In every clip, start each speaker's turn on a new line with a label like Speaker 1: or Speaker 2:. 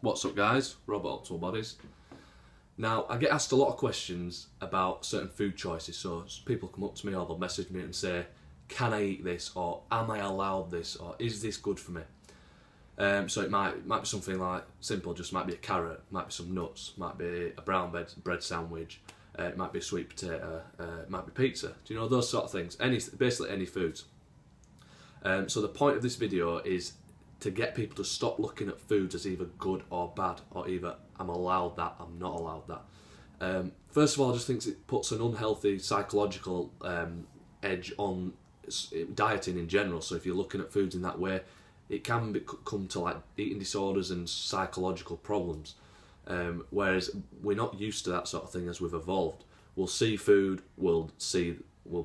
Speaker 1: What's up guys, Robert Optimal Bodies. Now I get asked a lot of questions about certain food choices, so people come up to me or they'll message me and say, can I eat this, or am I allowed this, or is this good for me? So it might be something like simple, just might be a carrot, might be some nuts, might be a brown bread sandwich, it might be a sweet potato, it might be pizza, do you know, those sort of things, basically any foods. So the point of this video is to get people to stop looking at foods as either good or bad, or either I'm allowed that, I'm not allowed that. First of all, I just think it puts an unhealthy psychological edge on dieting in general. So if you're looking at foods in that way, it can come to like eating disorders and psychological problems. Whereas we're not used to that sort of thing as we've evolved. We'll see food, we'll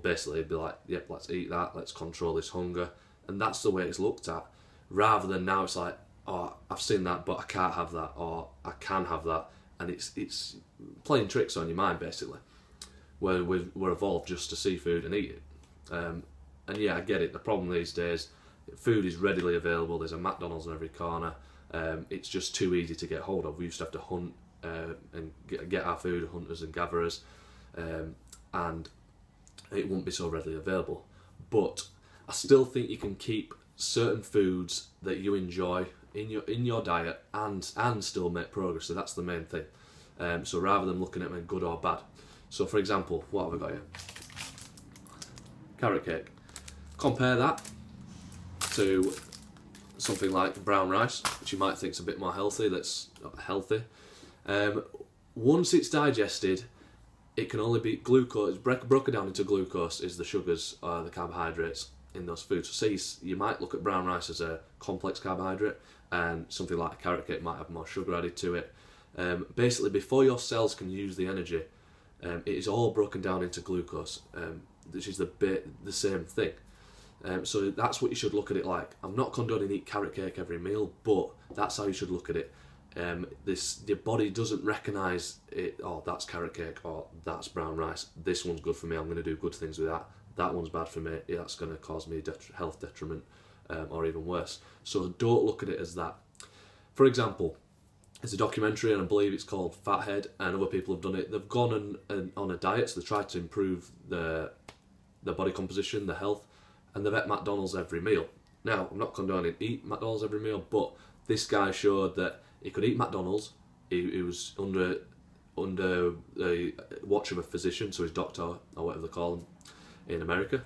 Speaker 1: basically be like, yep, let's eat that, let's control this hunger, and that's the way it's looked at. Rather than now it's like, oh, I've seen that but I can't have that, or I can have that, and it's playing tricks on your mind basically. Where we're evolved just to see food and eat it. And yeah, I get it, the problem these days, food is readily available, there's a McDonald's in every corner, it's just too easy to get hold of. We used to have to hunt and get our food, hunters and gatherers, and it wouldn't be so readily available. But I still think you can keep certain foods that you enjoy in your diet and still make progress. So that's the main thing. So rather than looking at them good or bad. So for example, what have I got here? Carrot cake. Compare that to something like brown rice, which you might think is a bit more healthy. That's not healthy. Once it's digested, it can only be glucose. Broken down into glucose is the sugars, the carbohydrates in those foods. So you might look at brown rice as a complex carbohydrate, and something like a carrot cake might have more sugar added to it. Basically, before your cells can use the energy, it is all broken down into glucose, which is the same thing. So that's what you should look at it like. I'm not condoning eat carrot cake every meal, but that's how you should look at it. Your body doesn't recognise it. Oh, that's carrot cake, or that's brown rice. This one's good for me. I'm going to do good things with that. That one's bad for me. That's going to cause me health detriment, or even worse. So don't look at it as that. For example, there's a documentary, and I believe it's called Fathead, and other people have done it. They've gone on a diet, so they tried to improve their body composition, their health, and they've ate McDonald's every meal. Now, I'm not condoning eat McDonald's every meal, but this guy showed that he could eat McDonald's. He was under the watch of a physician, so his doctor, or whatever they call him in America.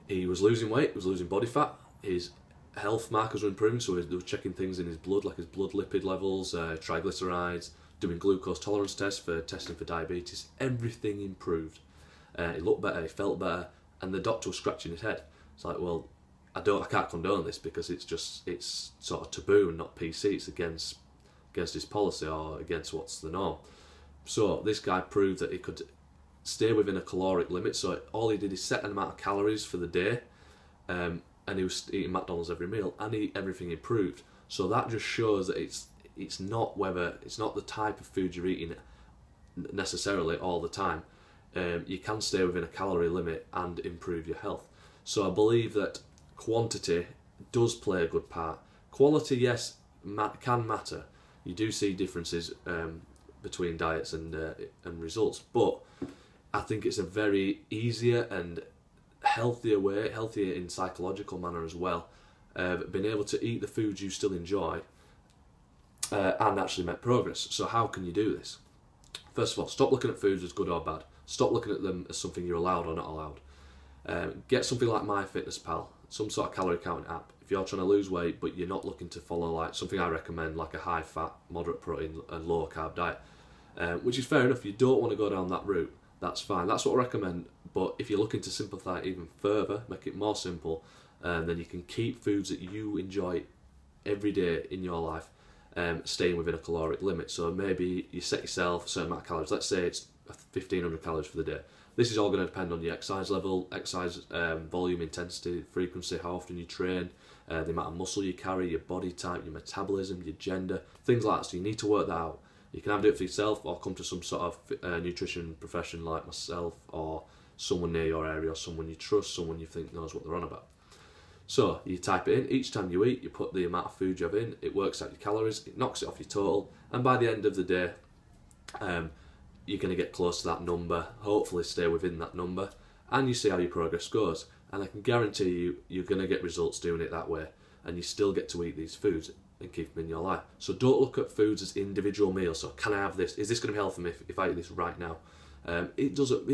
Speaker 1: He was losing weight, he was losing body fat, his health markers were improving, so they were checking things in his blood, like his blood lipid levels, triglycerides, doing glucose tolerance tests for testing for diabetes. Everything improved. He looked better, he felt better, and the doctor was scratching his head. It's like, well, I can't condone this because it's sort of taboo and not PC. It's against his policy or against what's the norm. So this guy proved that he could stay within a caloric limit. So all he did is set an amount of calories for the day, and he was eating McDonald's every meal, and everything improved. So that just shows that it's not the type of food you're eating necessarily all the time. You can stay within a calorie limit and improve your health. So I believe that quantity does play a good part. Quality, yes, can matter. You do see differences between diets and results, but I think it's a very easier and healthier in psychological manner as well, being able to eat the foods you still enjoy and actually make progress. So how can you do this? First of all, stop looking at foods as good or bad. Stop looking at them as something you're allowed or not allowed. Get something like MyFitnessPal, some sort of calorie counting app. If you're trying to lose weight but you're not looking to follow like something I recommend, like a high fat, moderate protein and low carb diet, which is fair enough. If you don't want to go down that route, that's fine. That's what I recommend. But if you're looking to simplify it even further, make it more simple, then you can keep foods that you enjoy every day in your life, staying within a caloric limit. So maybe you set yourself a certain amount of calories. Let's say it's 1,500 calories for the day. This is all going to depend on your exercise level, volume, intensity, frequency, how often you train, the amount of muscle you carry, your body type, your metabolism, your gender, things like that. So you need to work that out. You can either do it for yourself or come to some sort of nutrition profession like myself, or someone near your area, or someone you trust, someone you think knows what they're on about. So you type it in, each time you eat, you put the amount of food you have in, it works out your calories, it knocks it off your total, and by the end of the day, you're going to get close to that number, hopefully stay within that number, and you see how your progress goes. And I can guarantee you, you're going to get results doing it that way, and you still get to eat these foods and keep them in your life. So don't look at foods as individual meals. So can I have this? Is this going to be healthy for me if I eat this right now? It doesn't.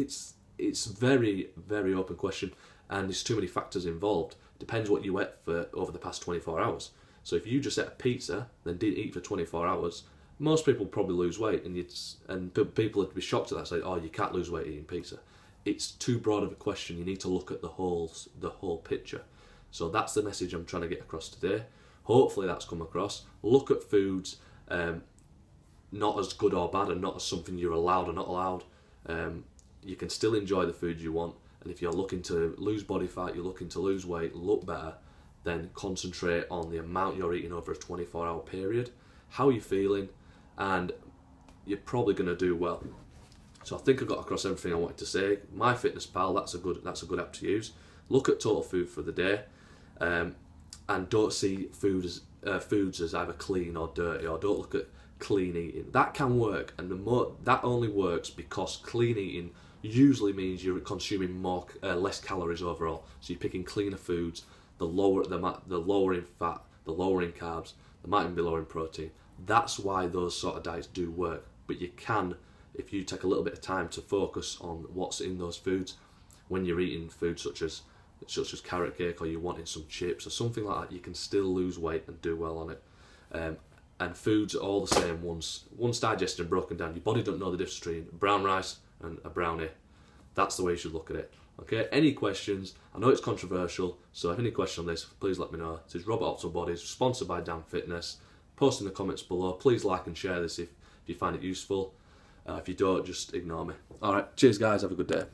Speaker 1: It's very, very open question, and there's too many factors involved. Depends what you ate for over the past 24 hours. So if you just ate a pizza, then didn't eat for 24 hours, most people probably lose weight, and people would be shocked at that, say, "Oh, you can't lose weight eating pizza." It's too broad of a question. You need to look at the whole picture. So that's the message I'm trying to get across today. Hopefully that's come across. Look at foods not as good or bad, and not as something you're allowed or not allowed. You can still enjoy the food you want. And if you're looking to lose body fat, you're looking to lose weight, look better, then concentrate on the amount you're eating over a 24-hour period, how you're feeling, and you're probably going to do well. So I think I got across everything I wanted to say. MyFitnessPal, that's a good app to use. Look at total food for the day, and don't see foods as either clean or dirty, or don't look at clean eating. That can work, and that only works because clean eating usually means you're consuming less calories overall. So you're picking cleaner foods, the lower in fat, the lower in carbs, they might even be lower in protein. That's why those sort of diets do work. But you can, if you take a little bit of time to focus on what's in those foods, when you're eating foods such as carrot cake, or you're wanting some chips or something like that, you can still lose weight and do well on it. And foods are all the same once digested and broken down. Your body don't know the difference between brown rice and a brownie. That's the way you should look at it. Okay, any questions? I know it's controversial, so if any question on this, please let me know. This is Robert Optimal Bodies, sponsored by Dan Fitness. Post in the comments below. Please like and share this if you find it useful. If you don't, just ignore me. Alright, cheers guys, have a good day.